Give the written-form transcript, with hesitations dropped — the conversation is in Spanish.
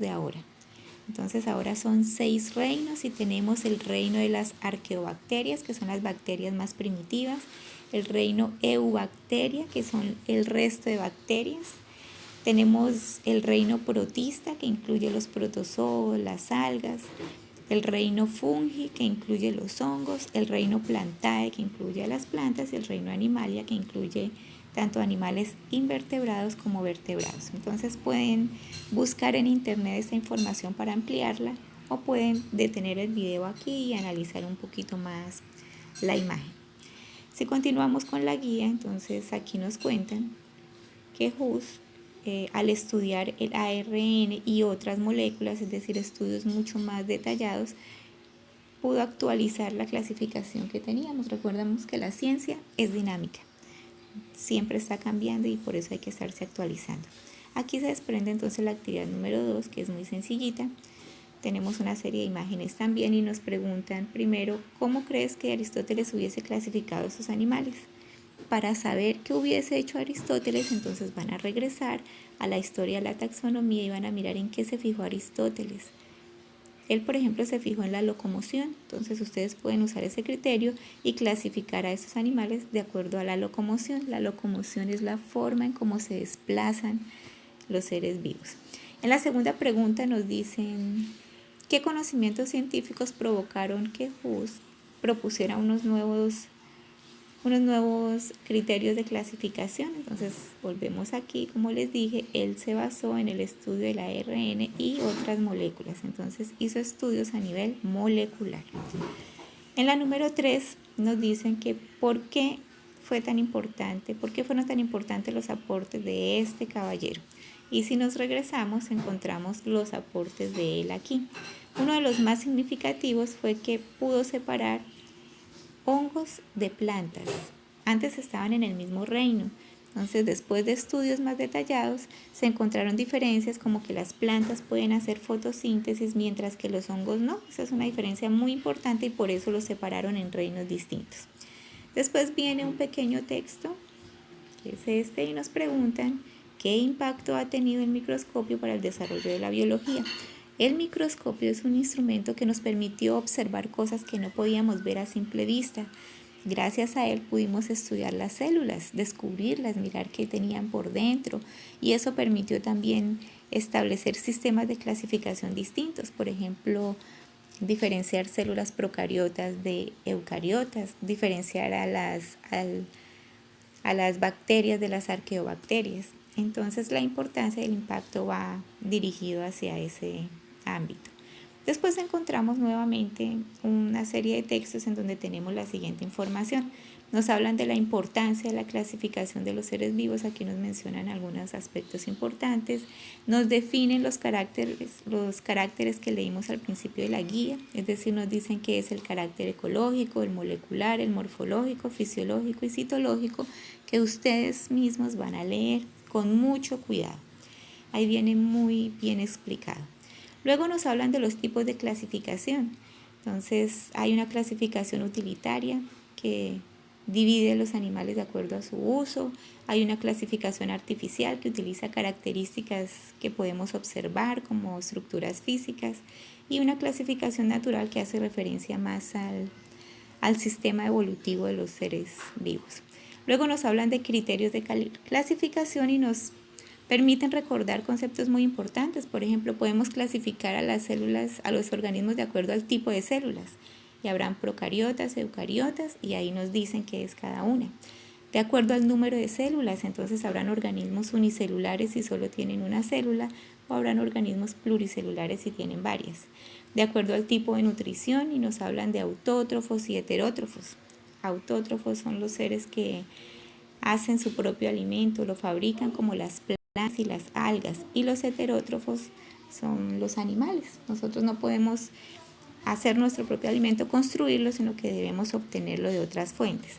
de ahora. Entonces ahora son 6 reinos y tenemos el reino de las arqueobacterias, que son las bacterias más primitivas, el reino eubacteria, que son el resto de bacterias. Tenemos el reino protista, que incluye los protozoos, las algas, el reino fungi, que incluye los hongos, el reino plantae, que incluye a las plantas, y el reino animalia, que incluye tanto animales invertebrados como vertebrados. Entonces pueden buscar en internet esta información para ampliarla o pueden detener el video aquí y analizar un poquito más la imagen. Si continuamos con la guía, entonces aquí nos cuentan que Huss, al estudiar el ARN y otras moléculas, es decir, estudios mucho más detallados, pudo actualizar la clasificación que teníamos. Recordemos que la ciencia es dinámica, siempre está cambiando y por eso hay que estarse actualizando. Aquí se desprende entonces la actividad número 2, que es muy sencillita. Tenemos una serie de imágenes también y nos preguntan primero, ¿cómo crees que Aristóteles hubiese clasificado estos animales? Para saber qué hubiese hecho Aristóteles, entonces van a regresar a la historia de la taxonomía y van a mirar en qué se fijó Aristóteles. Él, por ejemplo, se fijó en la locomoción, entonces ustedes pueden usar ese criterio y clasificar a estos animales de acuerdo a la locomoción. La locomoción es la forma en cómo se desplazan los seres vivos. En la segunda pregunta nos dicen, ¿qué conocimientos científicos provocaron que Huss propusiera unos nuevos criterios de clasificación? Entonces volvemos aquí, como les dije, él se basó en el estudio del ARN y otras moléculas, entonces hizo estudios a nivel molecular. En la número 3 nos dicen que por qué fueron tan importantes los aportes de este caballero. Y si nos regresamos, encontramos los aportes de él aquí. Uno de los más significativos fue que pudo separar hongos de plantas. Antes estaban en el mismo reino. Entonces, después de estudios más detallados, se encontraron diferencias como que las plantas pueden hacer fotosíntesis mientras que los hongos no. Esa es una diferencia muy importante y por eso los separaron en reinos distintos. Después viene un pequeño texto, que es este, y nos preguntan qué impacto ha tenido el microscopio para el desarrollo de la biología. El microscopio es un instrumento que nos permitió observar cosas que no podíamos ver a simple vista. Gracias a él pudimos estudiar las células, descubrirlas, mirar qué tenían por dentro, y eso permitió también establecer sistemas de clasificación distintos. Por ejemplo, diferenciar células procariotas de eucariotas, diferenciar a las bacterias de las arqueobacterias. Entonces la importancia del impacto va dirigido hacia ese ámbito. Después encontramos nuevamente una serie de textos en donde tenemos la siguiente información. Nos hablan de la importancia de la clasificación de los seres vivos. Aquí nos mencionan algunos aspectos importantes. Nos definen los caracteres que leímos al principio de la guía. Es decir, nos dicen que es el carácter ecológico, el molecular, el morfológico, fisiológico y citológico, que ustedes mismos van a leer con mucho cuidado. Ahí viene muy bien explicado. Luego nos hablan de los tipos de clasificación. Entonces hay una clasificación utilitaria que divide los animales de acuerdo a su uso. Hay una clasificación artificial que utiliza características que podemos observar como estructuras físicas. Y una clasificación natural que hace referencia más al sistema evolutivo de los seres vivos. Luego nos hablan de criterios de clasificación y nos permiten recordar conceptos muy importantes. Por ejemplo, podemos clasificar a las células, a los organismos de acuerdo al tipo de células. Y habrán procariotas, eucariotas, y ahí nos dicen qué es cada una. De acuerdo al número de células, entonces habrán organismos unicelulares si solo tienen una célula, o habrán organismos pluricelulares si tienen varias. De acuerdo al tipo de nutrición, y nos hablan de autótrofos y heterótrofos. Autótrofos son los seres que hacen su propio alimento, lo fabrican, como las plantas y las algas, y los heterótrofos son los animales. Nosotros no podemos hacer nuestro propio alimento, construirlo, sino que debemos obtenerlo de otras fuentes.